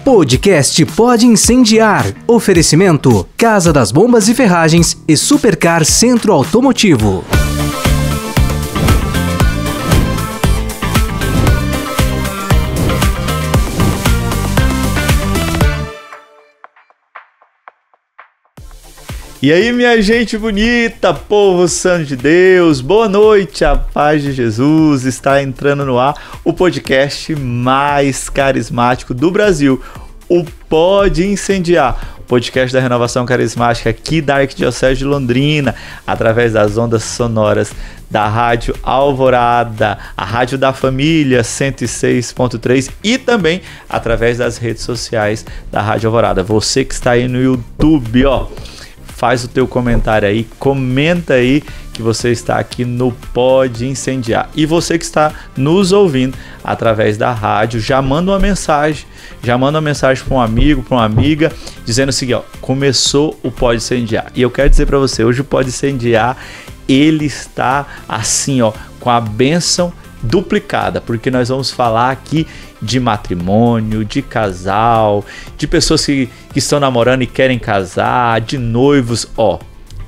Podcast Pode Incendiar. Oferecimento: Casa das Bombas e Ferragens e Supercar Centro Automotivo. E aí, minha gente bonita, povo santo de Deus, boa noite, a paz de Jesus. Está entrando no ar o podcast mais carismático do Brasil, o Pode Incendiar, o podcast da renovação carismática aqui da Arquidiocese de Londrina, através das ondas sonoras da Rádio Alvorada, a Rádio da Família 106.3 e também através das redes sociais da Rádio Alvorada. Você que está aí no YouTube, faz o teu comentário aí, comenta aí que você está aqui no Pode Incendiar. E você que está nos ouvindo através da rádio, já manda uma mensagem para um amigo, para uma amiga, dizendo o seguinte, começou o Pode Incendiar. E eu quero dizer para você, hoje o Pode Incendiar, ele está assim, com a bênção duplicada, porque nós vamos falar aqui de matrimônio, de casal, de pessoas que estão namorando e querem casar, de noivos,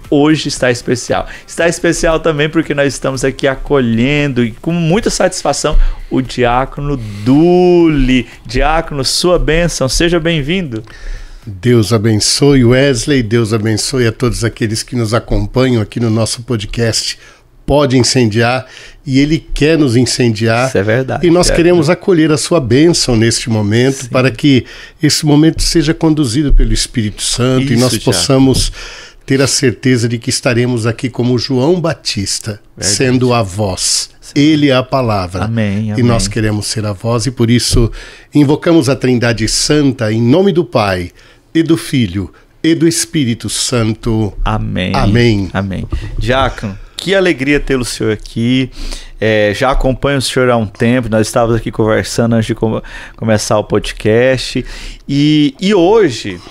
hoje está especial. Está especial também porque nós estamos aqui acolhendo e com muita satisfação o Diácono Duli. Diácono, sua bênção, seja bem-vindo. Deus abençoe Wesley, Deus abençoe a todos aqueles que nos acompanham aqui no nosso podcast Pode Incendiar, e Ele quer nos incendiar. Isso é verdade. E nós queremos acolher a sua bênção neste momento. Sim. Para que esse momento seja conduzido pelo Espírito Santo. Isso, e nós possamos ter a certeza de que estaremos aqui como João Batista, verdade, sendo a voz. Sim. Ele é a palavra. Amém, e nós queremos ser a voz, e por isso invocamos a Trindade Santa em nome do Pai e do Filho e do Espírito Santo. Amém. Amém. Amém. Diácono, que alegria tê-lo, senhor, aqui. Já acompanho o senhor há um tempo, nós estávamos aqui conversando antes de começar o podcast. E hoje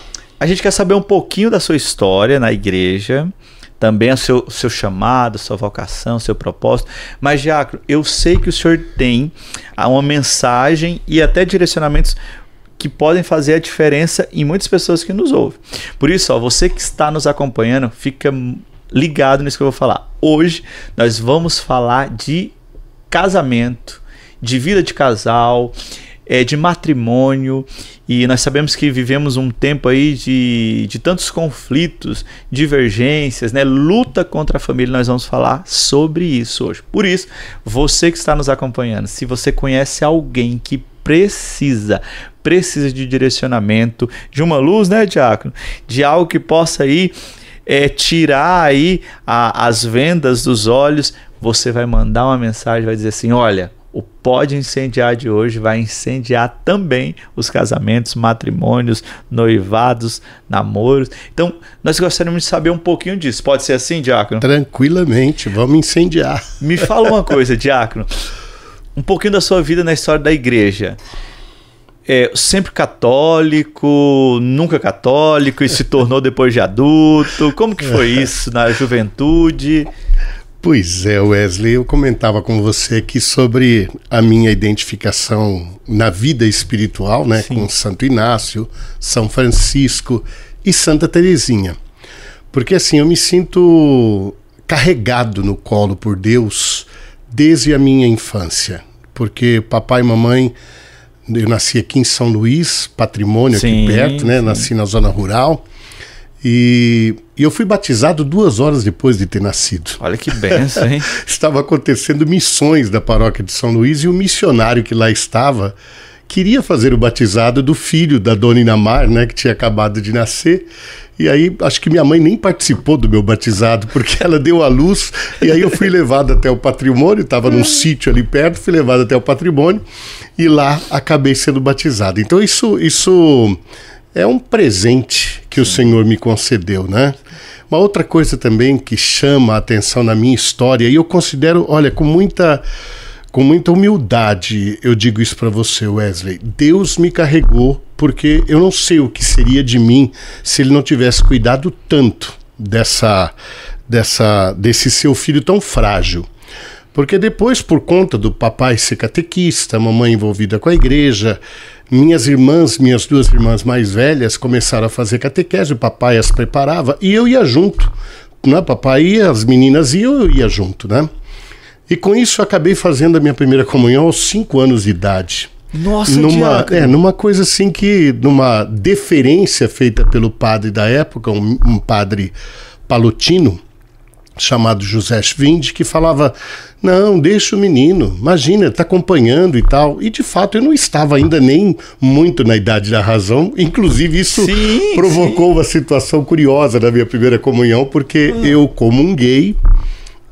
a gente quer saber um pouquinho da sua história na igreja, também o seu chamado, sua vocação, seu propósito. Mas, diácono, eu sei que o senhor tem uma mensagem e até direcionamentos que podem fazer a diferença em muitas pessoas que nos ouvem. Por isso, você que está nos acompanhando, fica ligado nisso que eu vou falar. Hoje nós vamos falar de casamento, de vida de casal, de matrimônio, e nós sabemos que vivemos um tempo aí de tantos conflitos, divergências, luta contra a família. Nós vamos falar sobre isso hoje. Por isso, você que está nos acompanhando, se você conhece alguém que precisa de direcionamento, de uma luz, Diácono? De algo que possa aí tirar aí as vendas dos olhos, você vai mandar uma mensagem, vai dizer assim, olha, o Pode Incendiar de hoje vai incendiar também os casamentos, matrimônios, noivados, namoros. Então, nós gostaríamos de saber um pouquinho disso. Pode ser assim, Diácono? Tranquilamente, vamos incendiar. Me fala uma coisa, Diácono, um pouquinho da sua vida na história da igreja. Sempre católico, nunca católico e se tornou depois de adulto? Como que foi isso na juventude? Pois é, Wesley, eu comentava com você aqui sobre a minha identificação na vida espiritual, com Santo Inácio, São Francisco e Santa Teresinha. Porque assim, eu me sinto carregado no colo por Deus desde a minha infância. Porque papai e mamãe... Eu nasci aqui em São Luís, patrimônio aqui perto, nasci na zona rural, e eu fui batizado 2 horas depois de ter nascido. Olha que benção, hein? Estava acontecendo missões da paróquia de São Luís e o missionário que lá estava queria fazer o batizado do filho da dona Inamar, que tinha acabado de nascer. E aí, acho que minha mãe nem participou do meu batizado, porque ela deu à luz, e aí eu fui levado até o patrimônio, estava num sítio ali perto, fui levado até o patrimônio, e lá acabei sendo batizado. Então isso é um presente que o Senhor me concedeu, Uma outra coisa também que chama a atenção na minha história, e eu considero, olha, com muita humildade, eu digo isso para você, Wesley, Deus me carregou, porque eu não sei o que seria de mim se Ele não tivesse cuidado tanto desse seu filho tão frágil. Porque depois, por conta do papai ser catequista, a mamãe envolvida com a igreja, minhas duas irmãs mais velhas começaram a fazer catequese, o papai as preparava e eu ia junto, né? Papai ia, as meninas iam, eu ia junto, né? E com isso eu acabei fazendo a minha primeira comunhão aos 5 anos de idade. Nossa, numa coisa assim que, numa deferência feita pelo padre da época, um padre palotino, chamado José Schwind, que falava, não, deixa o menino, imagina, ele está acompanhando e tal. E de fato eu não estava ainda nem muito na idade da razão, inclusive isso provocou uma situação curiosa na minha primeira comunhão, porque eu comunguei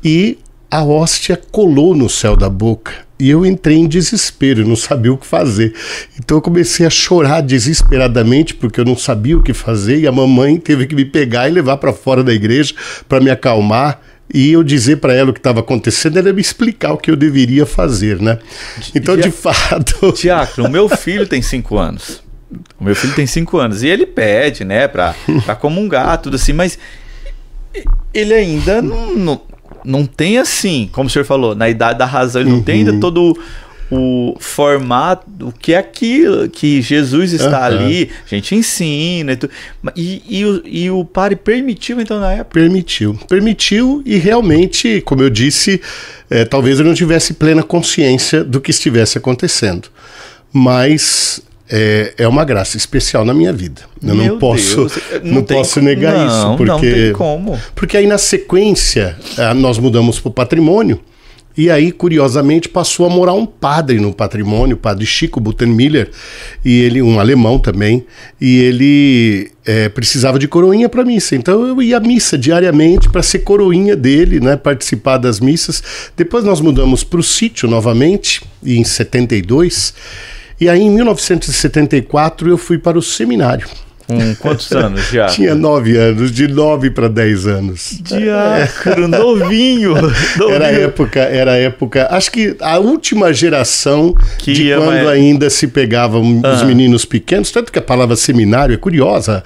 e a hóstia colou no céu da boca. E eu entrei em desespero, não sabia o que fazer. Então eu comecei a chorar desesperadamente, porque eu não sabia o que fazer, e a mamãe teve que me pegar e levar para fora da igreja para me acalmar, e eu dizer para ela o que estava acontecendo, ela me explicar o que eu deveria fazer, né? Então, de fato... Diácono, o meu filho tem 5 anos. O meu filho tem 5 anos, e ele pede, né, para comungar, tudo assim, mas ele ainda não tem assim, como o senhor falou, na idade da razão, ele não tem ainda todo o formato, o que é aquilo que Jesus está ali, a gente ensina e o padre permitiu então na época? Permitiu e realmente, como eu disse, talvez eu não tivesse plena consciência do que estivesse acontecendo, mas é uma graça especial na minha vida. Eu não posso negar isso, porque não tem como. Porque aí na sequência nós mudamos para o patrimônio. E aí, curiosamente, passou a morar um padre no patrimônio, o padre Chico Buttenmiller, e ele, um alemão também, e ele precisava de coroinha para missa. Então eu ia à missa diariamente para ser coroinha dele, né, participar das missas. Depois nós mudamos para o sítio novamente, em 72, e aí em 1974 eu fui para o seminário. Com quantos anos já? Tinha 9 anos, de 9 para 10 anos. Diácono, novinho. Era época, acho que a última geração de quando ainda se pegavam os meninos pequenos, tanto que a palavra seminário é curiosa,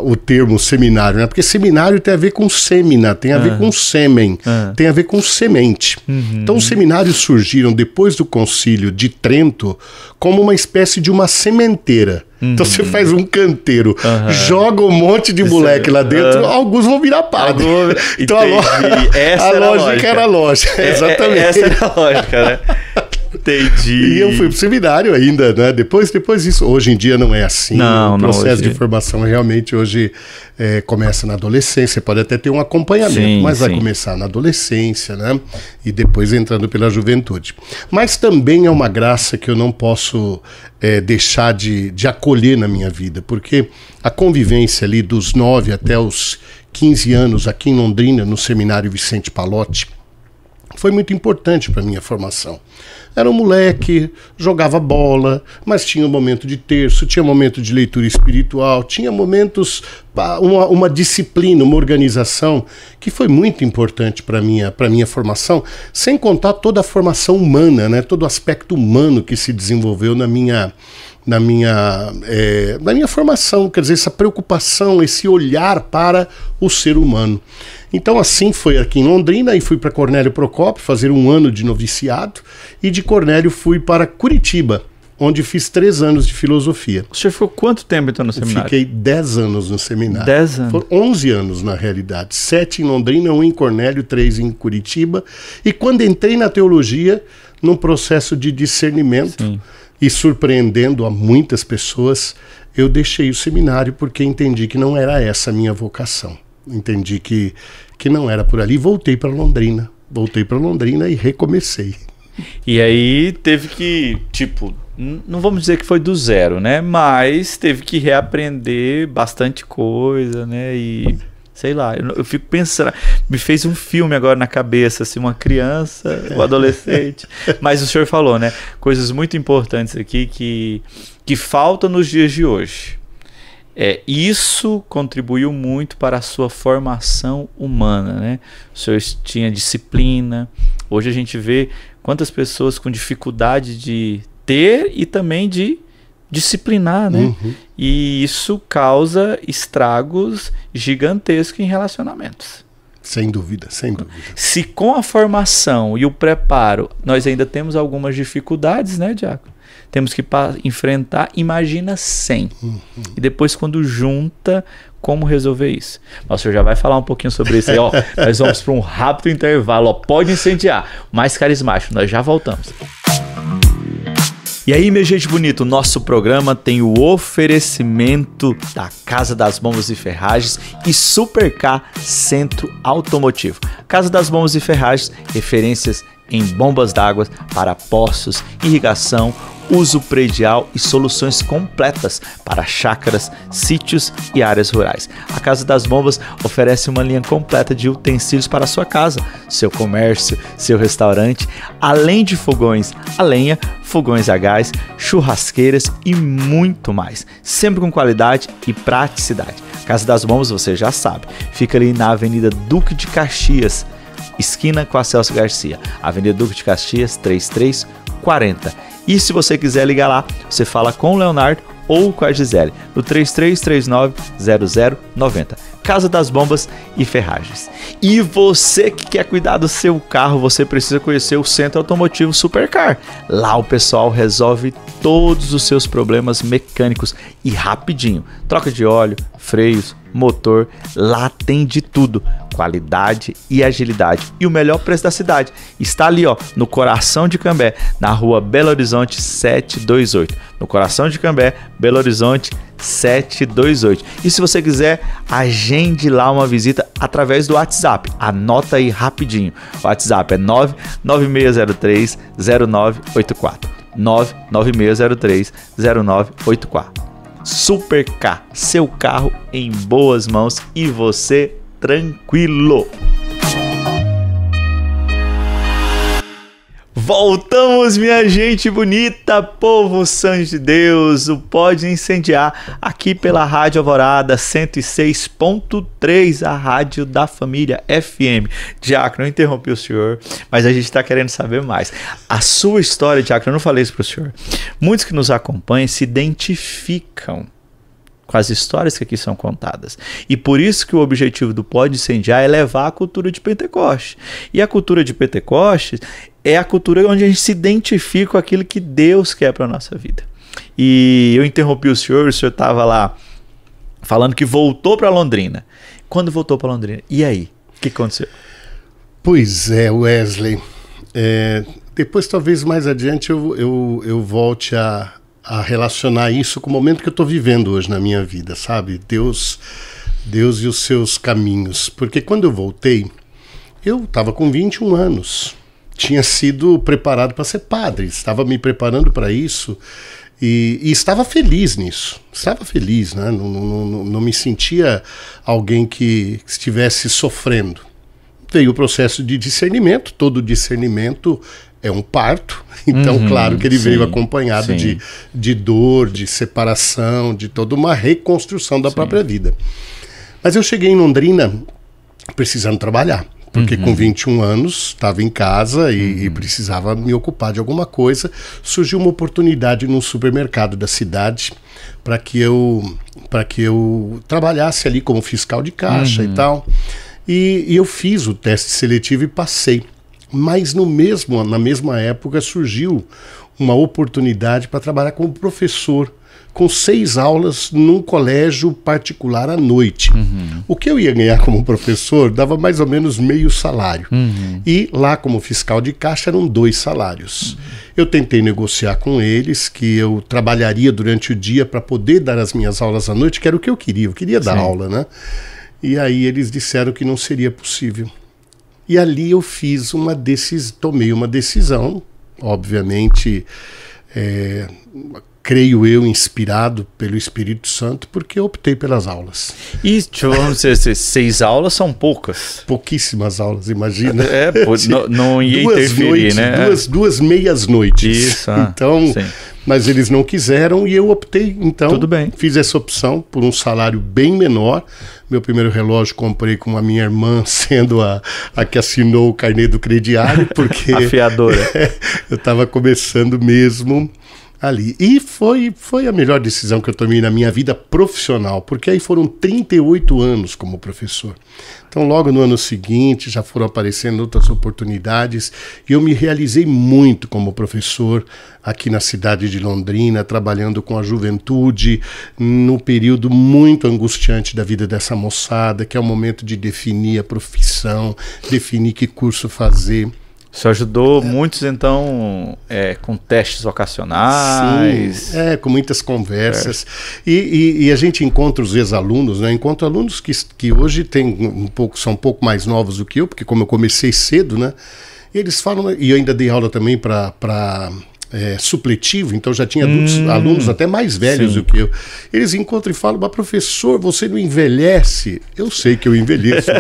o termo seminário, né? Porque seminário tem a ver com sêmina, tem a ver com sêmen, tem a ver com semente. Então os seminários surgiram depois do concílio de Trento como uma espécie de uma sementeira. Então você faz um canteiro, joga um monte de moleque lá dentro, alguns vão virar padre. Então a lógica era a lógica. Exatamente. Essa era a lógica, né? Entendi. E eu fui pro seminário ainda, né? Depois disso, hoje em dia não é assim. O processo de formação realmente hoje começa na adolescência. Você pode até ter um acompanhamento, mas vai começar na adolescência, né? E depois entrando pela juventude. Mas também é uma graça que eu não posso deixar de acolher na minha vida, porque a convivência ali dos 9 até os 15 anos aqui em Londrina, no Seminário Vicente Pallotti, foi muito importante para a minha formação. Era um moleque, jogava bola, mas tinha um momento de terço, tinha um momento de leitura espiritual, tinha momentos, uma disciplina, uma organização que foi muito importante para a minha formação, sem contar toda a formação humana, né? Todo o aspecto humano que se desenvolveu na minha formação, quer dizer, essa preocupação, esse olhar para o ser humano. Então assim foi aqui em Londrina, e fui para Cornélio Procópio fazer um ano de noviciado, e de Cornélio fui para Curitiba, onde fiz 3 anos de filosofia. O senhor ficou quanto tempo então no seminário? Fiquei 10 anos no seminário. 10 anos? Foram 11 anos na realidade, 7 em Londrina, 1 em Cornélio, 3 em Curitiba, e quando entrei na teologia, num processo de discernimento, e surpreendendo a muitas pessoas, eu deixei o seminário porque entendi que não era essa a minha vocação. Entendi que não era por ali. Voltei para Londrina e recomecei. E aí teve que, não vamos dizer que foi do zero, né? Mas teve que reaprender bastante coisa, né? E sei lá, eu fico pensando, me fez um filme agora na cabeça, assim, uma criança, um adolescente. Mas o senhor falou, né? Coisas muito importantes aqui que faltam nos dias de hoje. Isso contribuiu muito para a sua formação humana, né? O senhor tinha disciplina. Hoje a gente vê quantas pessoas com dificuldade de ter e também de disciplinar, né? E isso causa estragos gigantescos em relacionamentos. Sem dúvida, sem dúvida. Se com a formação e o preparo nós ainda temos algumas dificuldades, né, Diácono? temos que enfrentar, imagina 100. E depois quando junta, como resolver isso? Mas o senhor já vai falar um pouquinho sobre isso aí, ó. Nós vamos para um rápido intervalo, ó. Pode incendiar, mais carismático, nós já voltamos. E aí, minha gente bonita, o nosso programa tem o oferecimento da Casa das Bombas e Ferragens e Supercar Centro Automotivo. Casa das Bombas e Ferragens, referências em bombas d'água para poços, irrigação, uso predial e soluções completas para chácaras, sítios e áreas rurais. A Casa das Bombas oferece uma linha completa de utensílios para a sua casa, seu comércio, seu restaurante, além de fogões a lenha, fogões a gás, churrasqueiras e muito mais, sempre com qualidade e praticidade. A Casa das Bombas, você já sabe, fica ali na Avenida Duque de Caxias, esquina com a Celso Garcia, Avenida Duque de Caxias 3340. E se você quiser ligar lá, você fala com o Leonardo ou com a Gisele, no 3339-0090. Casa das Bombas e Ferragens. E você que quer cuidar do seu carro, você precisa conhecer o Centro Automotivo Supercar. Lá o pessoal resolve todos os seus problemas mecânicos e rapidinho. Troca de óleo, freios, motor, lá tem de tudo. Qualidade e agilidade. E o melhor preço da cidade está ali, ó, no coração de Cambé, na rua Belo Horizonte 728. No coração de Cambé, Belo Horizonte 728. E se você quiser, agende lá uma visita através do WhatsApp. Anota aí rapidinho. O WhatsApp é 99603-0984. 99603-0984. Supercar, seu carro em boas mãos e você tranquilo. Voltamos, minha gente bonita, povo santo de Deus, o Pode Incendiar, aqui pela Rádio Alvorada 106.3, a rádio da família FM. Diácono, eu interrompi o senhor, mas a gente está querendo saber mais. A sua história, Diácono, eu não falei isso para o senhor. Muitos que nos acompanham se identificam com as histórias que aqui são contadas. E por isso que o objetivo do Pode Incendiar é levar a cultura de Pentecoste. E a cultura de Pentecoste é a cultura onde a gente se identifica com aquilo que Deus quer para a nossa vida. E eu interrompi o senhor estava lá falando que voltou para Londrina. Quando voltou para Londrina? E aí? O que aconteceu? Pois é, Wesley. Depois, talvez mais adiante, eu volte a relacionar isso com o momento que eu estou vivendo hoje na minha vida, sabe? Deus e os seus caminhos. Porque quando eu voltei, eu estava com 21 anos. Tinha sido preparado para ser padre. Estava me preparando para isso e estava feliz nisso. Estava feliz, né? Não me sentia alguém que estivesse sofrendo. Veio o processo de discernimento. Todo discernimento é um parto, então claro que ele veio acompanhado de dor, de separação, de toda uma reconstrução da própria vida. Mas eu cheguei em Londrina precisando trabalhar, porque com 21 anos estava em casa e precisava me ocupar de alguma coisa. Surgiu uma oportunidade num supermercado da cidade para que eu trabalhasse ali como fiscal de caixa e tal. E eu fiz o teste seletivo e passei. Mas na mesma época surgiu uma oportunidade para trabalhar como professor, com 6 aulas num colégio particular à noite. O que eu ia ganhar como professor dava mais ou menos meio salário. E lá como fiscal de caixa eram 2 salários. Eu tentei negociar com eles que eu trabalharia durante o dia para poder dar as minhas aulas à noite, que era o que eu queria dar aula, né? E aí eles disseram que não seria possível. E ali eu tomei uma decisão, obviamente, creio eu, inspirado pelo Espírito Santo, porque eu optei pelas aulas. E, vamos dizer, 6 aulas são poucas. Pouquíssimas aulas, imagina. Não ia interferir, né? Duas meias noites. Isso, então, mas eles não quiseram e eu optei, então, tudo bem. Fiz essa opção por um salário bem menor. Meu primeiro relógio comprei com a minha irmã, sendo a que assinou o carnê do crediário, porque afiadora. Eu estava começando mesmo Ali. E foi a melhor decisão que eu tomei na minha vida profissional, porque aí foram 38 anos como professor. Então, logo no ano seguinte, já foram aparecendo outras oportunidades e eu me realizei muito como professor aqui na cidade de Londrina, trabalhando com a juventude, num período muito angustiante da vida dessa moçada, que é o momento de definir a profissão, definir que curso fazer. Você ajudou muitos, então, com testes vocacionais? Sim, com muitas conversas. E a gente encontra os ex-alunos, né? Encontro alunos que hoje são um pouco mais novos do que eu, porque como eu comecei cedo, né? E eles falam, e eu ainda dei aula também para supletivo, então já tinha alunos até mais velhos do que eu. Eles encontram e falam, mas professor, você não envelhece? Eu sei que eu envelheço,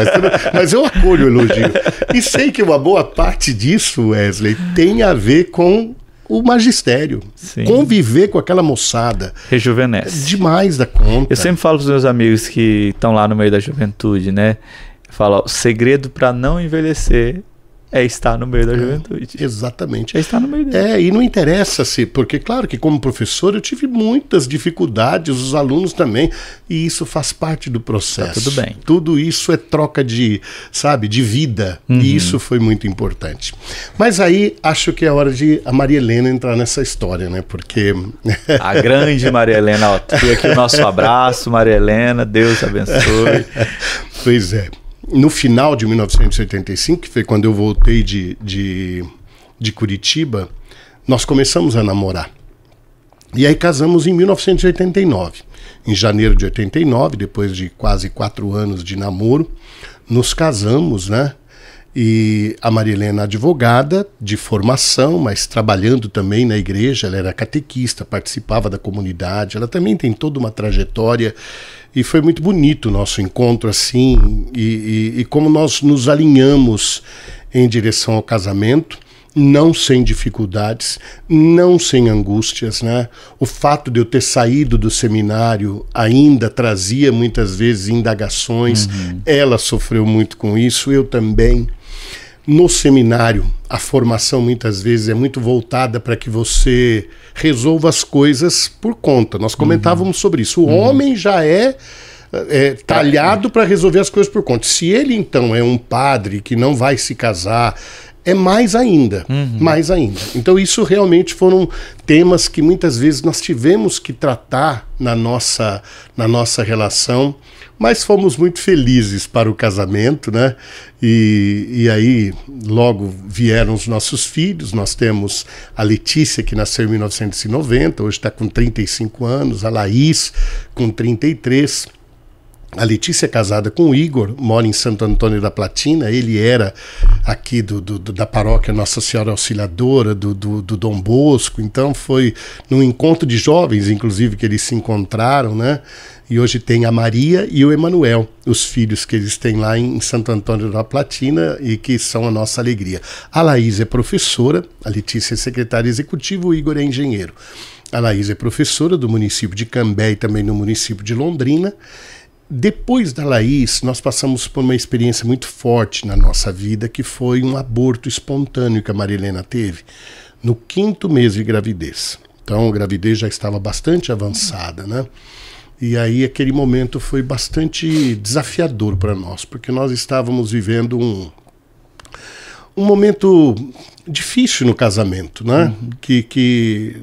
mas eu acolho o elogio. E sei que uma boa parte disso, Wesley, tem a ver com o magistério. Sim. Conviver com aquela moçada. Rejuvenesce. Demais da conta. Eu sempre falo para os meus amigos que estão lá no meio da juventude, né? Eu falo, o segredo para não envelhecer é estar no meio da juventude. Exatamente. É estar no meio dele. E não interessa porque claro que como professor eu tive muitas dificuldades, os alunos também, e isso faz parte do processo. Tá tudo bem. Tudo isso é troca de vida, e isso foi muito importante. Mas aí acho que é hora de a Maria Helena entrar nessa história, né? Porque... A grande Maria Helena, ó, aqui o nosso abraço, Maria Helena, Deus abençoe. Pois é. No final de 1985, que foi quando eu voltei de Curitiba, nós começamos a namorar. E aí casamos em 1989. Em janeiro de 89, depois de quase 4 anos de namoro, nos casamos, né? E a Maria Helena, advogada de formação, mas trabalhando também na igreja, ela era catequista, participava da comunidade, ela também tem toda uma trajetória. E foi muito bonito o nosso encontro, assim, e como nós nos alinhamos em direção ao casamento, não sem dificuldades, não sem angústias, né? O fato de eu ter saído do seminário ainda trazia muitas vezes indagações, ela sofreu muito com isso, eu também. No seminário, a formação muitas vezes é muito voltada para que você resolva as coisas por conta. Nós comentávamos sobre isso. O homem já é talhado para resolver as coisas por conta. Se ele, então, é um padre que não vai se casar, é mais ainda, mais ainda. Então isso realmente foram temas que muitas vezes nós tivemos que tratar na nossa relação, mas fomos muito felizes para o casamento, né? E aí logo vieram os nossos filhos. Nós temos a Letícia, que nasceu em 1990, hoje está com 35 anos, a Laís com 33. A Letícia é casada com o Igor, mora em Santo Antônio da Platina. Ele era aqui da paróquia Nossa Senhora Auxiliadora, do Dom Bosco. Então foi num encontro de jovens, inclusive, que eles se encontraram, né? E hoje tem a Maria e o Emanuel, os filhos que eles têm lá em Santo Antônio da Platina e que são a nossa alegria. A Laís é professora, a Letícia é secretária executiva, o Igor é engenheiro. A Laís é professora do município de Cambé e também no município de Londrina. Depois da Laís, nós passamos por uma experiência muito forte na nossa vida, que foi um aborto espontâneo que a Maria Helena teve no 5º mês de gravidez. Então a gravidez já estava bastante avançada, né? E aí aquele momento foi bastante desafiador para nós, porque nós estávamos vivendo um momento difícil no casamento, né? Que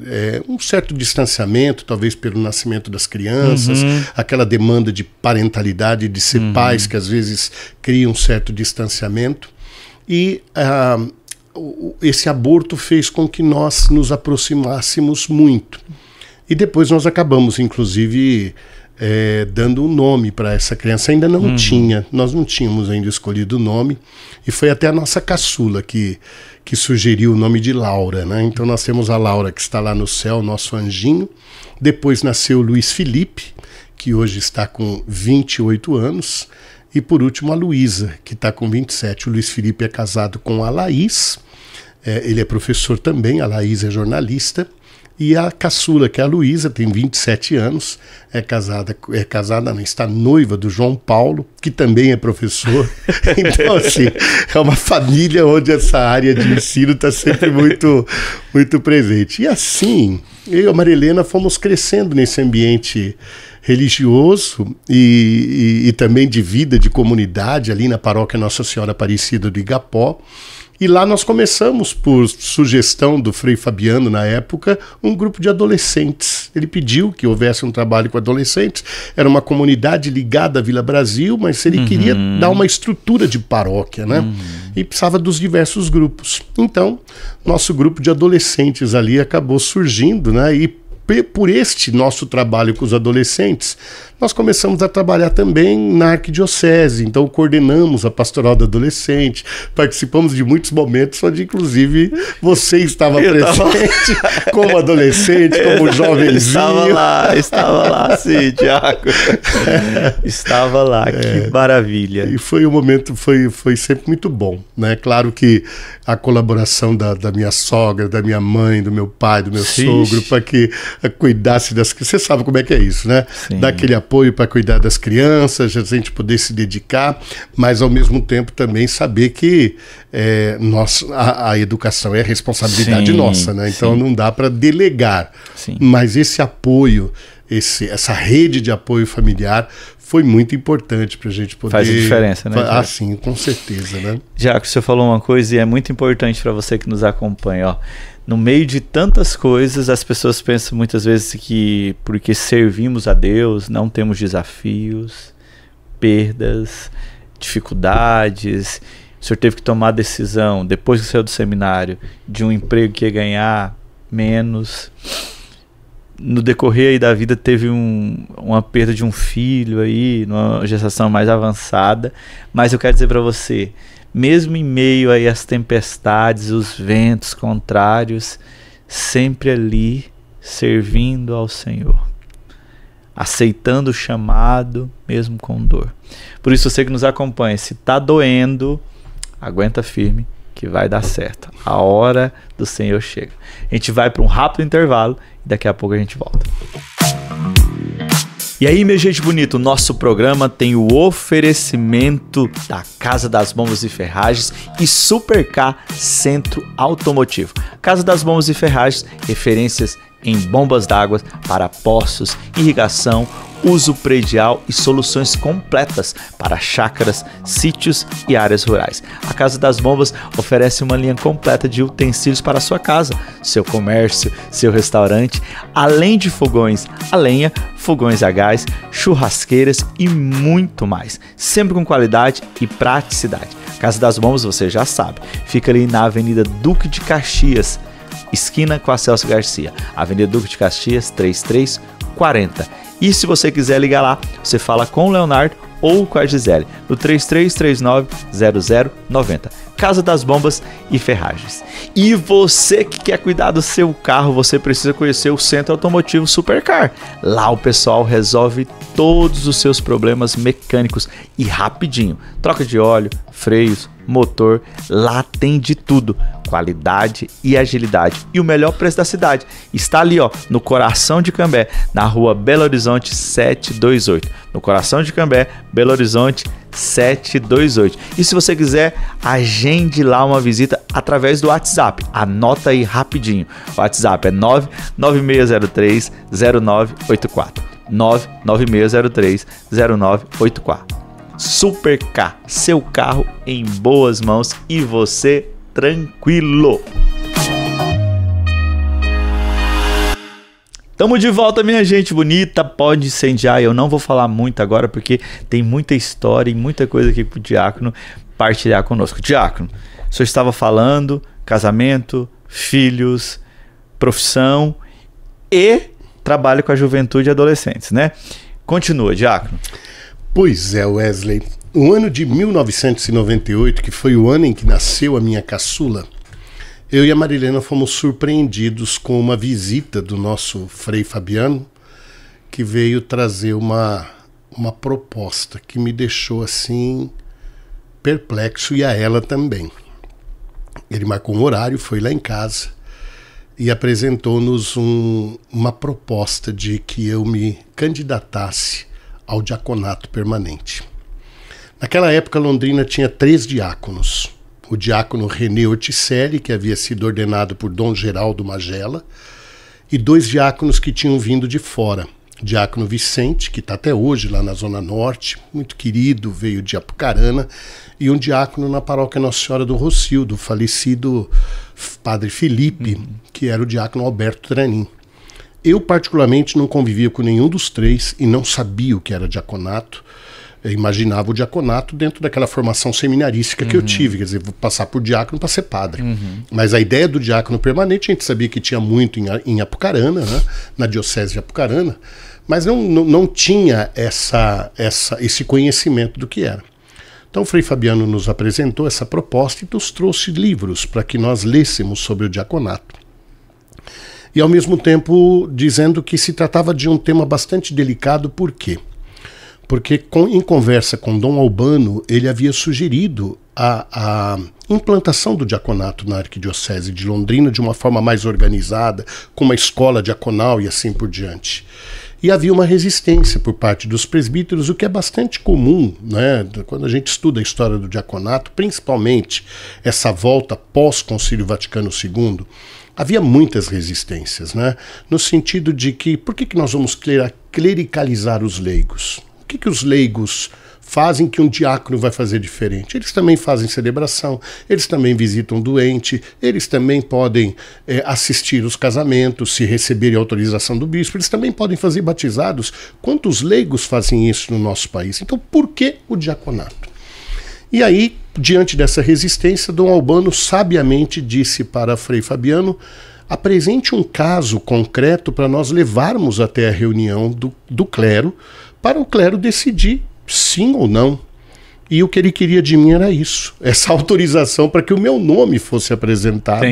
um certo distanciamento, talvez pelo nascimento das crianças, aquela demanda de parentalidade, de ser pais, que às vezes cria um certo distanciamento. E esse aborto fez com que nós nos aproximássemos muito. E depois nós acabamos, inclusive, dando um nome para essa criança. Ainda não nós não tínhamos ainda escolhido o nome. E foi até a nossa caçula que sugeriu o nome de Laura, né? Então nós temos a Laura, que está lá no céu, nosso anjinho. Depois nasceu o Luiz Felipe, que hoje está com 28 anos. E por último a Luísa, que está com 27. O Luiz Felipe é casado com a Laís. Ele é professor também, a Laís é jornalista. E a caçula, que é a Luísa, tem 27 anos, não, está noiva do João Paulo, que também é professor. Então, assim, é uma família onde essa área de ensino está sempre muito, muito presente. E assim, eu e a Maria Helena fomos crescendo nesse ambiente religioso e também de vida, de comunidade, ali na paróquia Nossa Senhora Aparecida do Igapó. E lá nós começamos, por sugestão do Frei Fabiano na época, um grupo de adolescentes. Ele pediu que houvesse um trabalho com adolescentes. Era uma comunidade ligada à Vila Brasil, mas ele queria dar uma estrutura de paróquia, né? E precisava dos diversos grupos. Então, nosso grupo de adolescentes ali acabou surgindo, né? E por este nosso trabalho com os adolescentes, nós começamos a trabalhar também na arquidiocese. Então coordenamos a pastoral do adolescente, participamos de muitos momentos onde inclusive você estava presente como adolescente, como jovenzinho. Estava lá sim, Tiago. Estava lá, que maravilha. E foi um momento, foi sempre muito bom, né? Claro que a colaboração da minha sogra, da minha mãe, do meu pai, do meu sogro, para que cuidasse das crianças. Você sabe como é que é isso, né? Sim. Dar aquele apoio para cuidar das crianças, a gente poder se dedicar, mas ao mesmo tempo também saber que a educação é responsabilidade nossa, né? Então não dá para delegar. Sim. Mas esse apoio, essa rede de apoio familiar foi muito importante para a gente poder... Faz a diferença, né? Ah, sim, com certeza, né? Jaco, você falou uma coisa e é muito importante para você que nos acompanha, ó. No meio de tantas coisas, as pessoas pensam muitas vezes que porque servimos a Deus, não temos desafios, perdas, dificuldades. O senhor teve que tomar a decisão, depois que saiu do seminário, de um emprego que ia ganhar menos. No decorrer aí da vida teve uma perda de um filho aí, numa gestação mais avançada. Mas eu quero dizer para você, mesmo em meio aí às tempestades, os ventos contrários, sempre ali servindo ao Senhor, aceitando o chamado, mesmo com dor. Por isso você que nos acompanha, se está doendo, aguenta firme que vai dar certo. A hora do Senhor chega. A gente vai para um rápido intervalo e daqui a pouco a gente volta. E aí, minha gente bonita, o nosso programa tem o oferecimento da Casa das Bombas e Ferragens e Supercar Centro Automotivo. Casa das Bombas e Ferragens, referências em bombas d'água para poços, irrigação, uso predial e soluções completas para chácaras, sítios e áreas rurais. A Casa das Bombas oferece uma linha completa de utensílios para a sua casa, seu comércio, seu restaurante, além de fogões a lenha, fogões a gás, churrasqueiras e muito mais, sempre com qualidade e praticidade. A Casa das Bombas, você já sabe, fica ali na Avenida Duque de Caxias, esquina com a Celso Garcia, Avenida Duque de Caxias 3340. E se você quiser ligar lá, você fala com o Leonardo ou com a Gisele, no 3339-0090. Casa das Bombas e Ferragens. E você que quer cuidar do seu carro, você precisa conhecer o Centro Automotivo Supercar. Lá o pessoal resolve todos os seus problemas mecânicos e rapidinho. Troca de óleo, freios, motor, lá tem de tudo. Qualidade e agilidade. E o melhor preço da cidade está ali, ó, no coração de Cambé, na rua Belo Horizonte 728. No coração de Cambé, Belo Horizonte 728. E se você quiser, agende lá uma visita através do WhatsApp. Anota aí rapidinho. O WhatsApp é 99603-0984. 99603-0984. Supercar, seu carro em boas mãos e você tranquilo. Tamo de volta, minha gente bonita. Pode incendiar. Eu não vou falar muito agora porque tem muita história e muita coisa aqui pro Diácono partilhar conosco. Diácono, o senhor estava falando casamento, filhos, profissão e trabalho com a juventude e adolescentes, né? Continua, Diácono. Pois é, Wesley. O ano de 1998, que foi o ano em que nasceu a minha caçula, eu e a Marilena fomos surpreendidos com uma visita do nosso Frei Fabiano, que veio trazer uma proposta que me deixou assim perplexo, e a ela também. Ele marcou um horário, foi lá em casa e apresentou-nos uma proposta de que eu me candidatasse ao diaconato permanente. Naquela época, Londrina tinha 3 diáconos. O diácono René Orticelli, que havia sido ordenado por Dom Geraldo Magela, e 2 diáconos que tinham vindo de fora. O diácono Vicente, que está até hoje lá na Zona Norte, muito querido, veio de Apucarana, e um diácono na paróquia Nossa Senhora do Rocio, do falecido Padre Felipe, que era o diácono Alberto Tranin. Eu, particularmente, não convivia com nenhum dos 3 e não sabia o que era diaconato. Eu imaginava o diaconato dentro daquela formação seminarística que eu tive, quer dizer, vou passar por diácono para ser padre. Mas a ideia do diácono permanente, a gente sabia que tinha muito em Apucarana, né, na diocese de Apucarana, mas não tinha esse conhecimento do que era. Então o Frei Fabiano nos apresentou essa proposta e nos trouxe livros para que nós lêssemos sobre o diaconato. E ao mesmo tempo dizendo que se tratava de um tema bastante delicado. Por quê? Porque em conversa com Dom Albano, ele havia sugerido a implantação do diaconato na Arquidiocese de Londrina de uma forma mais organizada, com uma escola diaconal e assim por diante. E havia uma resistência por parte dos presbíteros, o que é bastante comum, né? Quando a gente estuda a história do diaconato, principalmente essa volta pós-Concílio Vaticano II, havia muitas resistências, né? No sentido de que, por que nós vamos clericalizar os leigos? O que os leigos fazem que um diácono vai fazer diferente? Eles também fazem celebração, eles também visitam doente, eles também podem assistir os casamentos, se receberem autorização do bispo, eles também podem fazer batizados. Quantos leigos fazem isso no nosso país? Então, por que o diaconato? E aí, diante dessa resistência, Dom Albano sabiamente disse para Frei Fabiano: apresente um caso concreto para nós levarmos até a reunião do clero, para o clero decidir sim ou não. E o que ele queria de mim era isso, essa autorização para que o meu nome fosse apresentado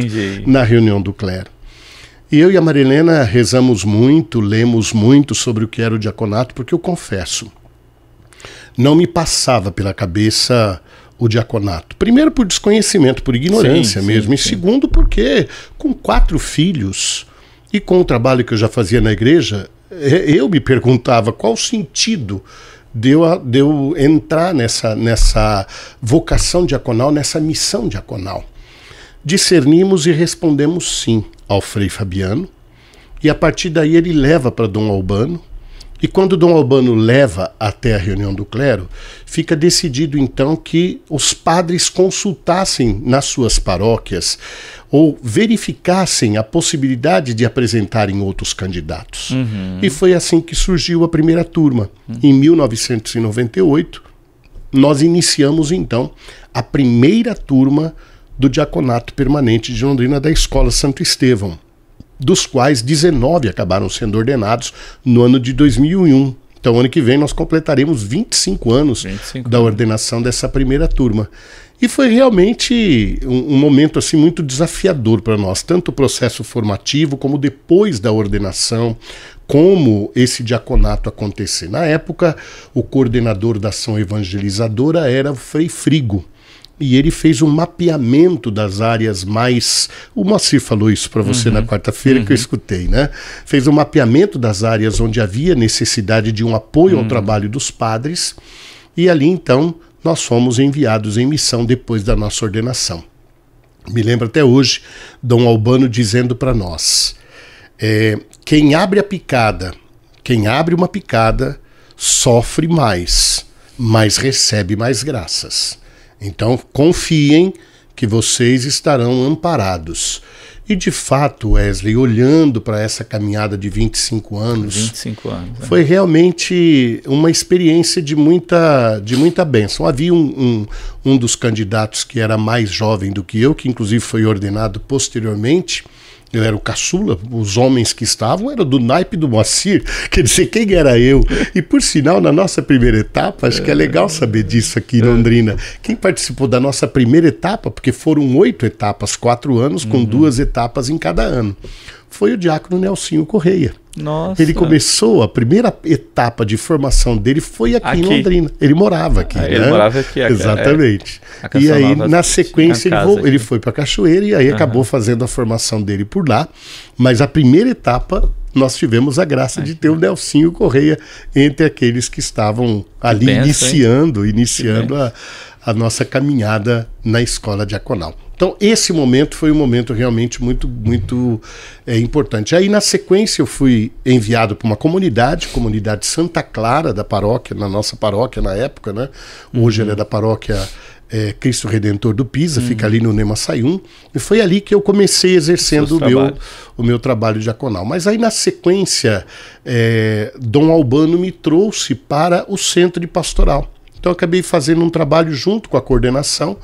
na reunião do clero. E eu e a Marilena rezamos muito, lemos muito sobre o que era o diaconato, porque eu confesso, não me passava pela cabeça o diaconato. Primeiro por desconhecimento, por ignorância mesmo. E segundo porque com 4 filhos e com o trabalho que eu já fazia na igreja, eu me perguntava qual o sentido de eu entrar nessa vocação diaconal, nessa missão diaconal. Discernimos e respondemos sim ao Frei Fabiano, e a partir daí ele leva para Dom Albano, e quando Dom Albano leva até a reunião do clero, fica decidido então que os padres consultassem nas suas paróquias ou verificassem a possibilidade de apresentarem outros candidatos. E foi assim que surgiu a primeira turma. Em 1998, nós iniciamos então a primeira turma do diaconato permanente de Londrina da Escola Santo Estevão, dos quais 19 acabaram sendo ordenados no ano de 2001. Então, ano que vem, nós completaremos 25 anos da ordenação dessa primeira turma. E foi realmente um momento assim, muito desafiador para nós, tanto o processo formativo, como depois da ordenação, como esse diaconato acontecer. Na época, o coordenador da ação evangelizadora era o Frei Frigo. E ele fez um mapeamento das áreas mais... O Moacir falou isso para você na quarta-feira que eu escutei, né? Fez um mapeamento das áreas onde havia necessidade de um apoio ao trabalho dos padres. E ali, então, nós fomos enviados em missão depois da nossa ordenação. Me lembro até hoje, Dom Albano dizendo para nós: quem abre uma picada, sofre mais, mas recebe mais graças. Então, confiem que vocês estarão amparados. E, de fato, Wesley, olhando para essa caminhada de 25 anos, foi realmente uma experiência de muita bênção. Havia um dos candidatos que era mais jovem do que eu, que inclusive foi ordenado posteriormente. Eu era o caçula, os homens que estavam eram do naipe do Moacir, quer dizer, quem era eu? E por sinal, na nossa primeira etapa, acho que é legal saber disso aqui em Londrina, quem participou da nossa primeira etapa, porque foram 8 etapas, 4 anos, com 2 etapas em cada ano, foi o diácono Nelsinho Correia. Nossa. Ele começou, a primeira etapa de formação dele foi aqui em Londrina. Ele morava aqui, né? Ele morava aqui. Exatamente. E aí, na sequência, ele foi para Cachoeira e aí acabou fazendo a formação dele por lá. Mas a primeira etapa, nós tivemos a graça de ter o Nelsinho Correia entre aqueles que estavam ali iniciando a nossa caminhada na escola diaconal. Então, esse momento foi um momento realmente muito importante. Aí, na sequência, eu fui enviado para uma comunidade Santa Clara da paróquia, na nossa paróquia na época, né? Hoje ela é da paróquia Cristo Redentor do Pisa, fica ali no Nemaçaium, e foi ali que eu comecei exercendo o meu trabalho diaconal. Mas aí, na sequência, Dom Albano me trouxe para o centro de pastoral. Então, eu acabei fazendo um trabalho junto com a coordenação.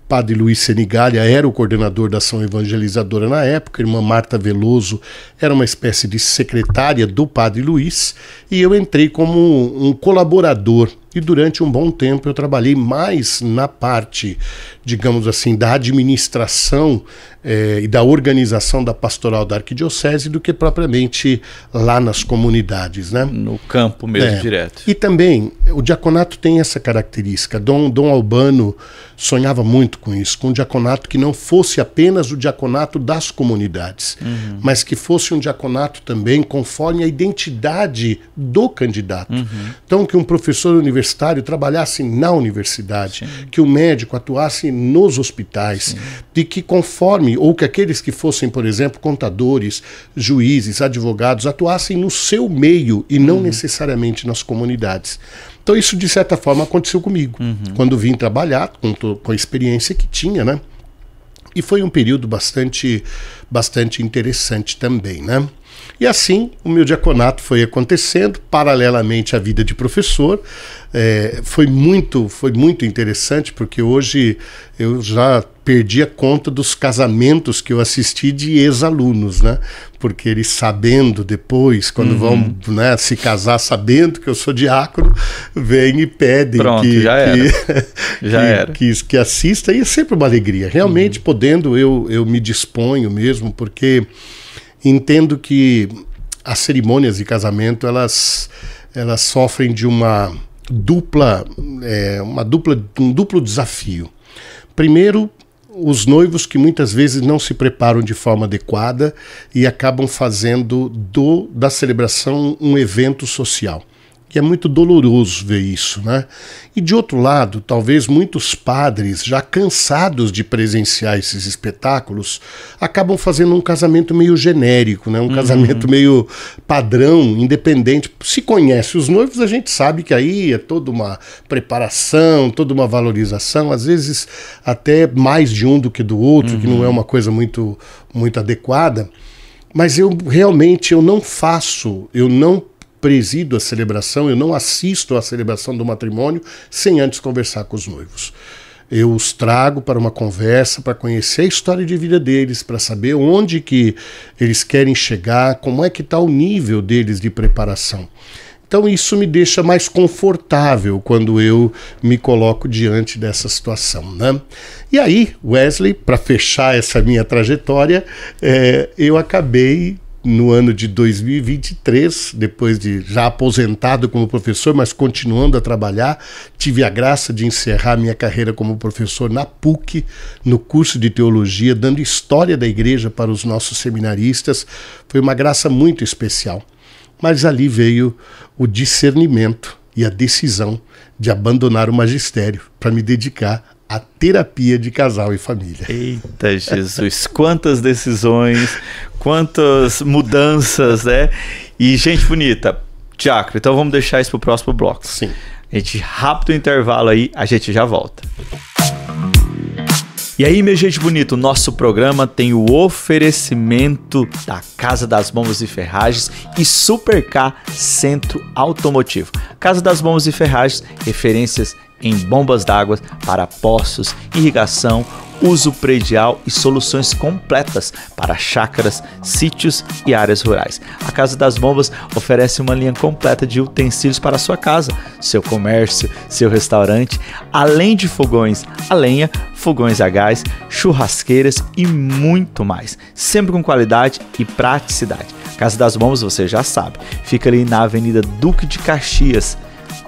Padre Luiz Senigalha era o coordenador da ação evangelizadora na época, a irmã Marta Veloso era uma espécie de secretária do Padre Luiz, e eu entrei como um colaborador. E durante um bom tempo eu trabalhei mais na parte, digamos assim, da administração e da organização da pastoral da arquidiocese do que propriamente lá nas comunidades, né? No campo mesmo, direto. E também o diaconato tem essa característica. Dom Albano sonhava muito com isso, com um diaconato que não fosse apenas o diaconato das comunidades, mas que fosse um diaconato também conforme a identidade do candidato. Então, que um professor universitário trabalhasse na universidade, que o médico atuasse nos hospitais, de que conforme, ou que aqueles que fossem, por exemplo, contadores, juízes, advogados, atuassem no seu meio e não necessariamente nas comunidades. Então isso, de certa forma, aconteceu comigo, quando vim trabalhar, com a experiência que tinha, né? E foi um período bastante interessante também, né? E assim, o meu diaconato foi acontecendo, paralelamente à vida de professor. Foi muito interessante, porque hoje eu já perdi a conta dos casamentos que eu assisti de ex-alunos, né? Porque eles sabendo depois, quando vão, né, se casar, sabendo que eu sou diácono, vêm e pedem que assista, e é sempre uma alegria. Realmente, podendo, eu me disponho mesmo, porque entendo que as cerimônias de casamento, elas sofrem de um duplo desafio. Primeiro, os noivos que muitas vezes não se preparam de forma adequada e acabam fazendo da celebração um evento social. E é muito doloroso ver isso, né? E de outro lado, talvez muitos padres, já cansados de presenciar esses espetáculos, acabam fazendo um casamento meio genérico, né? Um casamento meio padrão, independente. Se conhece os noivos, a gente sabe que aí é toda uma preparação, toda uma valorização, às vezes até mais de um do que do outro, que não é uma coisa muito adequada. Mas eu não presido a celebração, eu não assisto à celebração do matrimônio sem antes conversar com os noivos. Eu os trago para uma conversa, para conhecer a história de vida deles, para saber onde que eles querem chegar, como é que está o nível deles de preparação. Então isso me deixa mais confortável quando eu me coloco diante dessa situação, né? E aí, Wesley, para fechar essa minha trajetória, eu acabei no ano de 2023, depois de já aposentado como professor, mas continuando a trabalhar, tive a graça de encerrar minha carreira como professor na PUC, no curso de teologia, dando história da igreja para os nossos seminaristas. Foi uma graça muito especial. Mas ali veio o discernimento e a decisão de abandonar o magistério para me dedicar à terapia de casal e família. Eita Jesus, quantas decisões, quantas mudanças, né? E gente bonita, diácono, então vamos deixar isso para o próximo bloco. Sim. A gente rápido intervalo aí, a gente já volta. E aí, minha gente bonita, o nosso programa tem o oferecimento da Casa das Bombas e Ferragens e Supercar Centro Automotivo. Casa das Bombas e Ferragens, referências em bombas d'água para poços, irrigação, uso predial e soluções completas para chácaras, sítios e áreas rurais. A Casa das Bombas oferece uma linha completa de utensílios para a sua casa, seu comércio, seu restaurante, além de fogões a lenha, fogões a gás, churrasqueiras e muito mais, sempre com qualidade e praticidade. A Casa das Bombas, você já sabe, fica ali na Avenida Duque de Caxias,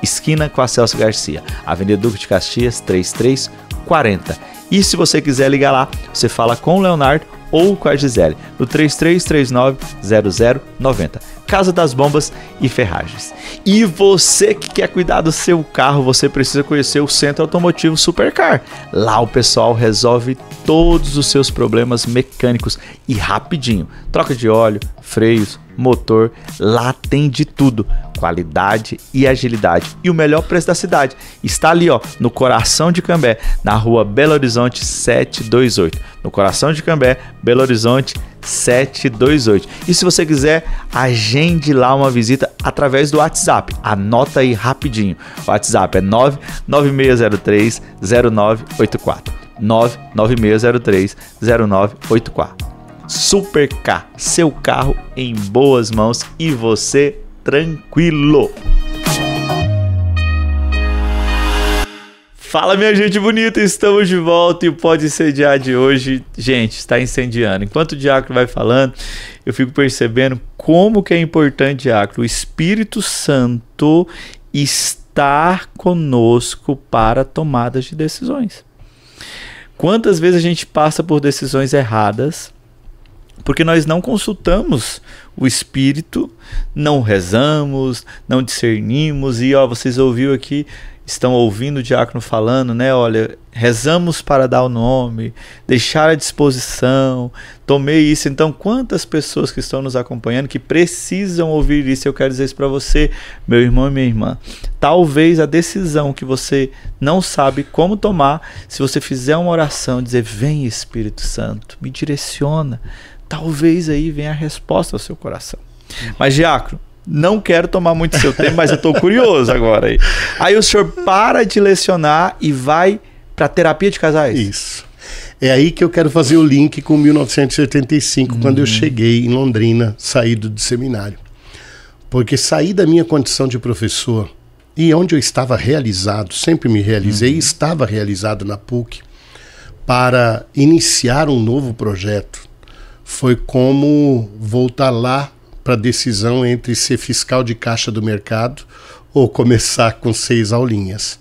esquina com a Celso Garcia, Avenida Duque de Caxias 3340. E se você quiser ligar lá, você fala com o Leonardo ou com a Gisele no 3339-0090. Casa das Bombas e Ferragens. E você que quer cuidar do seu carro, você precisa conhecer o Centro Automotivo Supercar. Lá o pessoal resolve todos os seus problemas mecânicos e rapidinho. Troca de óleo, freios, motor, lá tem de tudo. Qualidade e agilidade. E o melhor preço da cidade. Está ali, ó, no coração de Cambé, na rua Belo Horizonte 728. No coração de Cambé, Belo Horizonte 728. E se você quiser, agende lá uma visita através do WhatsApp. Anota aí rapidinho. O WhatsApp é 99603-0984. 99603-0984. Supercar, seu carro em boas mãos e você tranquilo. Fala, minha gente bonita, estamos de volta e o Pode Incendiar de hoje, gente, está incendiando. Enquanto o Diácono vai falando, eu fico percebendo como que é importante, Diácono, o Espírito Santo estar conosco para tomadas de decisões. Quantas vezes a gente passa por decisões erradas porque nós não consultamos o Espírito, não rezamos, não discernimos. E ó, vocês ouviram aqui, estão ouvindo o diácono falando, né? Olha, rezamos para dar o nome, deixar à disposição, tomei isso. Então, quantas pessoas que estão nos acompanhando que precisam ouvir isso? Eu quero dizer isso para você, meu irmão e minha irmã. Talvez a decisão que você não sabe como tomar, se você fizer uma oração, dizer, vem Espírito Santo, me direciona, talvez aí venha a resposta ao seu coração. Mas, diácono, não quero tomar muito seu tempo, mas eu estou curioso agora. Aí o senhor para de lecionar e vai para terapia de casais? Isso. É aí que eu quero fazer o link com 1975, quando eu cheguei em Londrina, saído do seminário. Porque saí da minha condição de professor e onde eu estava realizado, sempre me realizei, e estava realizado na PUC, para iniciar um novo projeto. Foi como voltar lá para a decisão entre ser fiscal de caixa do mercado ou começar com 6 aulinhas.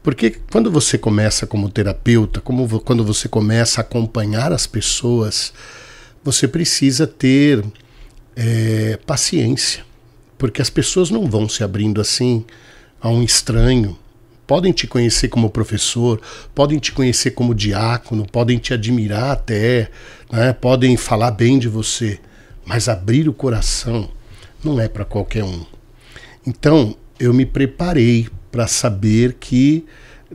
Porque quando você começa como terapeuta, quando você começa a acompanhar as pessoas, você precisa ter paciência. Porque as pessoas não vão se abrindo assim a um estranho. Podem te conhecer como professor, podem te conhecer como diácono, podem te admirar até, né? Podem falar bem de você, mas abrir o coração não é para qualquer um. Então, eu me preparei para saber que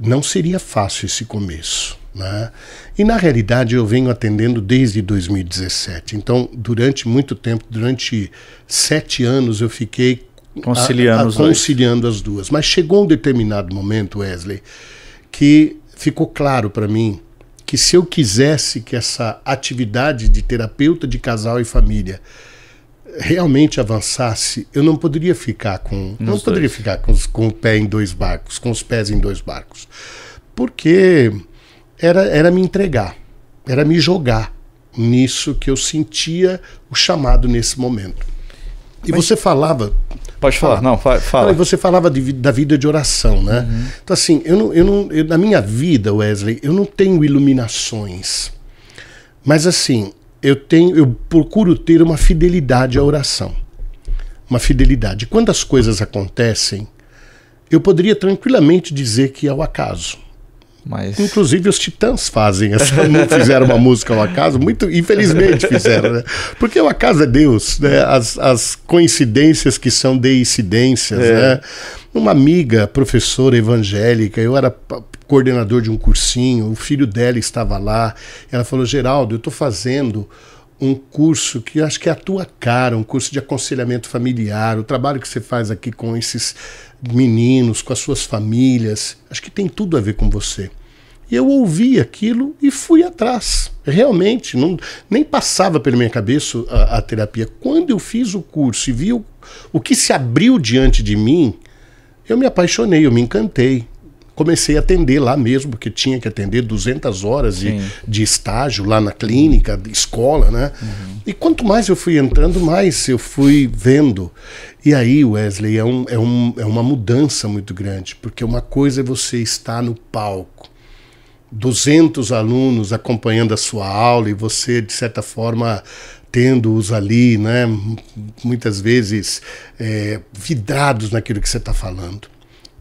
não seria fácil esse começo, né? E na realidade eu venho atendendo desde 2017. Então, durante muito tempo, durante 7 anos, eu fiquei conciliando as duas. Mas chegou um determinado momento, Wesley, que ficou claro para mim que se eu quisesse que essa atividade de terapeuta de casal e família realmente avançasse, eu não poderia ficar com o pé em 2 barcos, com os pés em 2 barcos. Porque era me entregar, era me jogar nisso que eu sentia o chamado nesse momento. E você falava... Pode falar, não, fala. Não, você falava da vida de oração, né? Então assim, eu na minha vida, Wesley, eu não tenho iluminações. Mas assim, eu procuro ter uma fidelidade à oração. Uma fidelidade. Quando as coisas acontecem, eu poderia tranquilamente dizer que é o acaso. Mas... Inclusive os Titãs não fizeram uma música ao acaso, muito infelizmente fizeram, né? Porque o acaso é Deus, né? As coincidências que são deincidências, né? Uma amiga, professora evangélica, eu era coordenador de um cursinho, o filho dela estava lá, ela falou, Geraldo, eu estou fazendo um curso que eu acho que é a tua cara, um curso de aconselhamento familiar, o trabalho que você faz aqui com esses meninos, com as suas famílias, acho que tem tudo a ver com você. E eu ouvi aquilo e fui atrás. Realmente, nem passava pela minha cabeça a terapia. Quando eu fiz o curso e vi o que se abriu diante de mim, eu me apaixonei, eu me encantei. Comecei a atender lá mesmo, porque tinha que atender 200 horas de estágio lá na clínica, de escola, né? E quanto mais eu fui entrando, mais eu fui vendo. E aí, Wesley, é uma mudança muito grande, porque uma coisa é você estar no palco, 200 alunos acompanhando a sua aula e você, de certa forma, tendo-os ali, né? Muitas vezes vidrados naquilo que você está falando.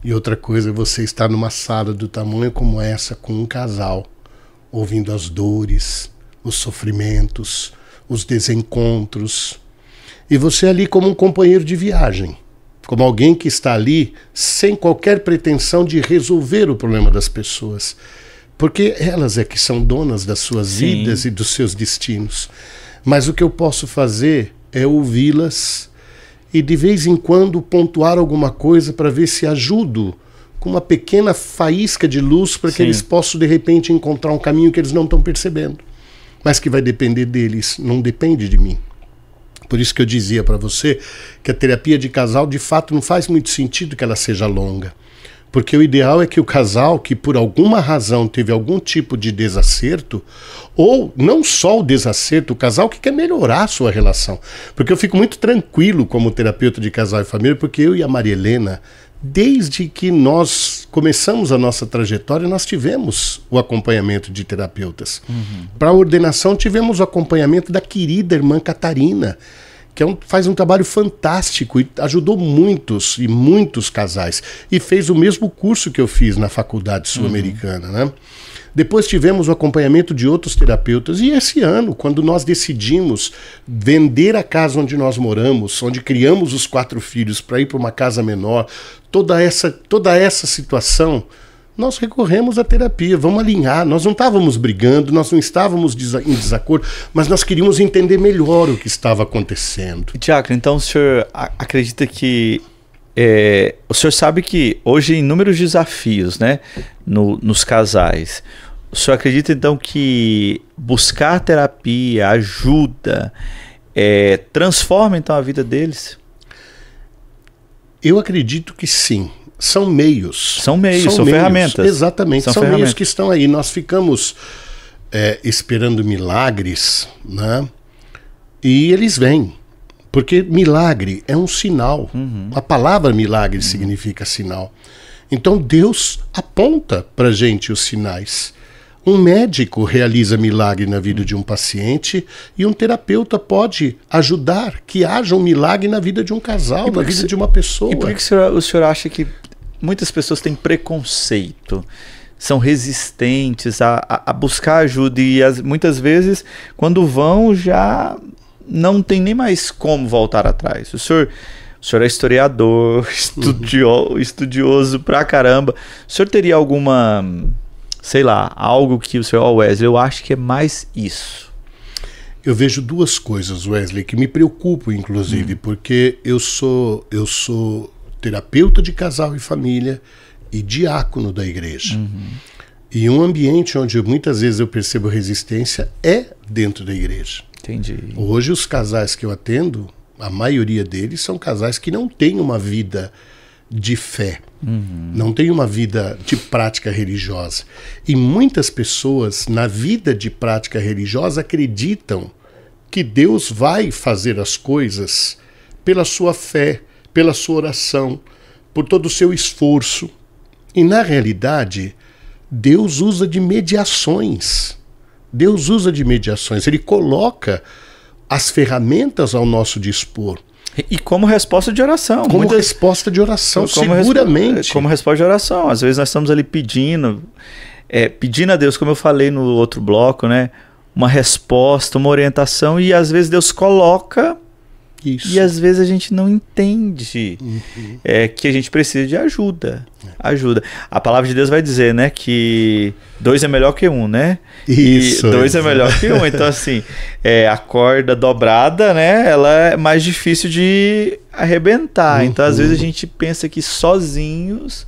E outra coisa é você estar numa sala do tamanho como essa, com um casal, ouvindo as dores, os sofrimentos, os desencontros. E você ali como um companheiro de viagem, como alguém que está ali sem qualquer pretensão de resolver o problema das pessoas. Porque elas é que são donas das suas vidas e dos seus destinos. Mas o que eu posso fazer é ouvi-las e de vez em quando pontuar alguma coisa para ver se ajudo com uma pequena faísca de luz para que eles possam de repente encontrar um caminho que eles não estão percebendo, mas que vai depender deles, não depende de mim. Por isso que eu dizia para você que a terapia de casal de fato não faz muito sentido que ela seja longa, porque o ideal é que o casal que por alguma razão teve algum tipo de desacerto, ou não só o desacerto, o casal que quer melhorar a sua relação. Porque eu fico muito tranquilo como terapeuta de casal e família, porque eu e a Maria Helena, desde que nós começamos a nossa trajetória, nós tivemos o acompanhamento de terapeutas. Para a ordenação tivemos o acompanhamento da querida irmã Catarina, que faz um trabalho fantástico e ajudou muitos e muitos casais. E fez o mesmo curso que eu fiz na Faculdade Sul-Americana, né? Depois tivemos o acompanhamento de outros terapeutas. E esse ano, quando nós decidimos vender a casa onde nós moramos, onde criamos os 4 filhos para ir para uma casa menor, toda essa situação, nós recorremos à terapia, vamos alinhar. Nós não estávamos brigando, nós não estávamos em desacordo, mas nós queríamos entender melhor o que estava acontecendo. Diácono, então o senhor acredita que... o senhor sabe que hoje inúmeros desafios, né, nos casais. O senhor acredita então que buscar terapia, ajuda, transforma então a vida deles? Eu acredito que sim. São meios. São ferramentas. Exatamente, são ferramentas. Meios que estão aí. Nós ficamos esperando milagres, né? E eles vêm. Porque milagre é um sinal. A palavra milagre significa sinal. Então Deus aponta para gente os sinais. Um médico realiza milagre na vida de um paciente e um terapeuta pode ajudar que haja um milagre na vida de um casal, na vida de uma pessoa. E por que o senhor acha que muitas pessoas têm preconceito, são resistentes a buscar ajuda e muitas vezes, quando vão, já não tem nem mais como voltar atrás? O senhor é historiador, estudioso pra caramba. O senhor teria alguma, sei lá, algo que o senhor, Wesley, eu acho que é mais isso? Eu vejo 2 coisas, Wesley, que me preocupam, inclusive, porque eu sou terapeuta de casal e família e diácono da igreja. E um ambiente onde muitas vezes eu percebo resistência é dentro da igreja. Entendi. Hoje os casais que eu atendo, a maioria deles são casais que não têm uma vida de fé, não têm uma vida de prática religiosa. E muitas pessoas na vida de prática religiosa acreditam que Deus vai fazer as coisas pela sua fé, pela sua oração, por todo o seu esforço. E na realidade, Deus usa de mediações. Deus usa de mediações. Ele coloca as ferramentas ao nosso dispor. E como resposta de oração. Resposta de oração, seguramente. Como resposta de oração. Às vezes nós estamos ali pedindo a Deus, como eu falei no outro bloco, né? Uma resposta, uma orientação, e às vezes Deus coloca... Isso. E às vezes a gente não entende que a gente precisa de ajuda. A palavra de Deus vai dizer, né, que 2 é melhor que 1, né? Isso. E 2 é melhor que 1. Então, assim, a corda dobrada, né, ela é mais difícil de arrebentar. Então, às vezes a gente pensa que sozinhos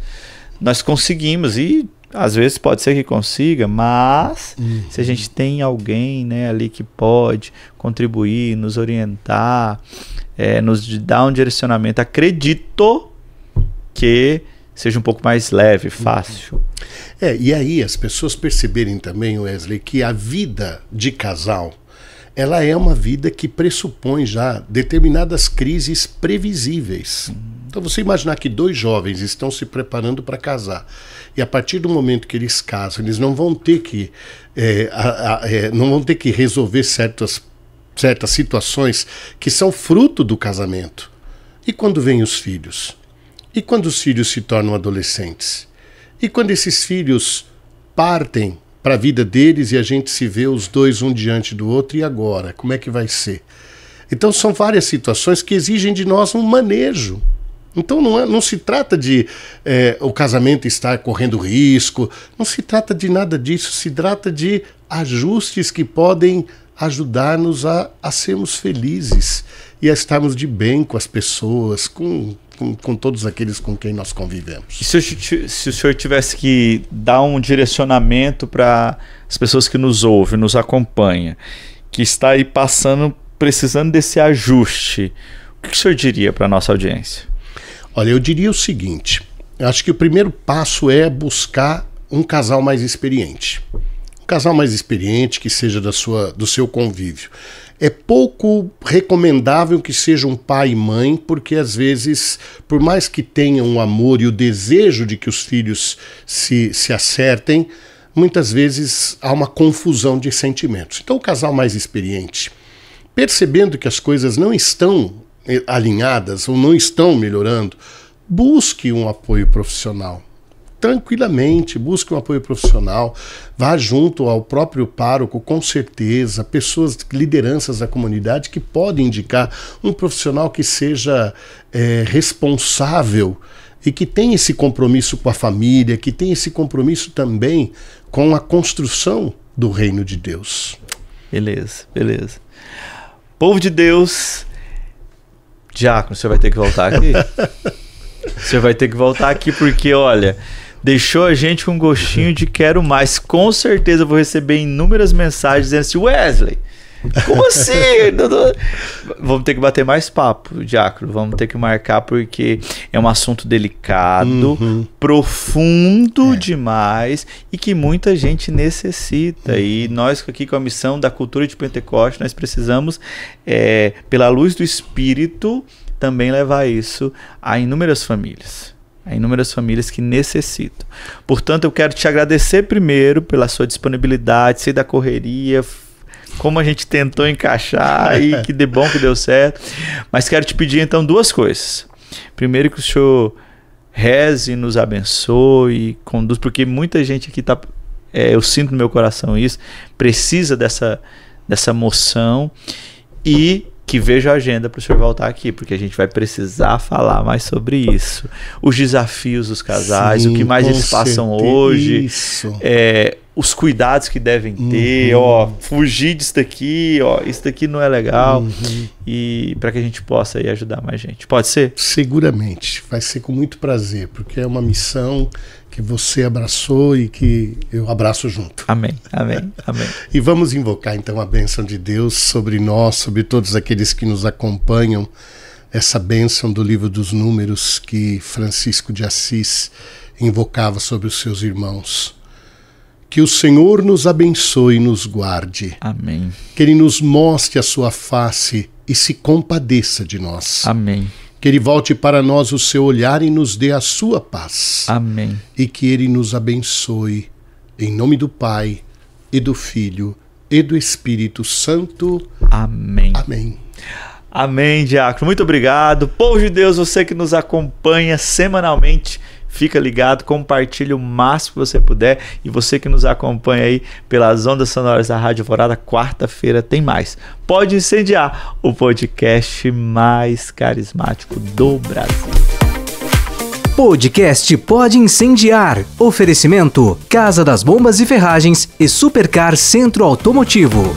nós conseguimos. E às vezes pode ser que consiga, mas se a gente tem alguém, né, ali que pode contribuir, nos orientar, nos dar um direcionamento, acredito que seja um pouco mais leve, fácil. E aí as pessoas perceberem também, Wesley, que a vida de casal, ela é uma vida que pressupõe já determinadas crises previsíveis. Então você imaginar que 2 jovens estão se preparando para casar, e a partir do momento que eles casam, eles não vão ter que resolver certas situações que são fruto do casamento. E quando vêm os filhos? E quando os filhos se tornam adolescentes? E quando esses filhos partem para a vida deles e a gente se vê os 2 um diante do outro, e agora? Como é que vai ser? Então são várias situações que exigem de nós um manejo. Então não se trata de o casamento estar correndo risco, não se trata de nada disso, se trata de ajustes que podem ajudar-nos a sermos felizes e a estarmos de bem com as pessoas, com todos aqueles com quem nós convivemos. E se o senhor tivesse que dar um direcionamento para as pessoas que nos ouvem, nos acompanham, que está aí precisando desse ajuste, o que o senhor diria para a nossa audiência? Olha, eu diria o seguinte, eu acho que o primeiro passo é buscar um casal mais experiente. Um casal mais experiente que seja do seu convívio. É pouco recomendável que seja um pai e mãe, porque às vezes, por mais que tenham o amor e o desejo de que os filhos se acertem, muitas vezes há uma confusão de sentimentos. Então o casal mais experiente, percebendo que as coisas não estão alinhadas ou não estão melhorando, busque um apoio profissional. Tranquilamente, busque um apoio profissional, vá junto ao próprio pároco, com certeza, pessoas, lideranças da comunidade que podem indicar um profissional que seja responsável e que tenha esse compromisso com a família, que tenha esse compromisso também com a construção do reino de Deus. Beleza. Povo de Deus, Diácono, você vai ter que voltar aqui. Você vai ter que voltar aqui porque, olha, deixou a gente com um gostinho de quero mais. Com certeza eu vou receber inúmeras mensagens dizendo assim, Wesley, como assim? Vamos ter que bater mais papo, Diácono. Vamos ter que marcar porque é um assunto delicado, profundo demais e que muita gente necessita. E nós aqui com a missão da cultura de Pentecoste, nós precisamos, pela luz do Espírito, também levar isso a inúmeras famílias. Há inúmeras famílias que necessitam. Portanto, eu quero te agradecer primeiro pela sua disponibilidade, sei da correria, como a gente tentou encaixar e que de bom que deu certo. Mas quero te pedir então 2 coisas. Primeiro, que o senhor reze, nos abençoe, conduz, porque muita gente aqui está, eu sinto no meu coração isso, precisa dessa moção, e que veja a agenda para o senhor voltar aqui, porque a gente vai precisar falar mais sobre isso. Os desafios dos casais, o que mais eles passam hoje, os cuidados que devem ter, fugir disso daqui, isso daqui não é legal, e para que a gente possa aí ajudar mais gente. Pode ser? Seguramente, vai ser com muito prazer, porque é uma missão que você abraçou e que eu abraço junto. Amém. E vamos invocar então a bênção de Deus sobre nós, sobre todos aqueles que nos acompanham, essa bênção do livro dos Números que Francisco de Assis invocava sobre os seus irmãos. Que o Senhor nos abençoe e nos guarde. Amém. Que Ele nos mostre a sua face e se compadeça de nós. Amém. Que Ele volte para nós o seu olhar e nos dê a sua paz. Amém. E que Ele nos abençoe, em nome do Pai, e do Filho, e do Espírito Santo. Amém. Amém. Amém, Diácono. Muito obrigado. Povo de Deus, você que nos acompanha semanalmente, fica ligado, compartilha o máximo que você puder. E você que nos acompanha aí pelas ondas sonoras da Rádio Alvorada, quarta-feira tem mais. Pode Incendiar, o podcast mais carismático do Brasil. Podcast Pode Incendiar. Oferecimento: Casa das Bombas e Ferragens e Supercar Centro Automotivo.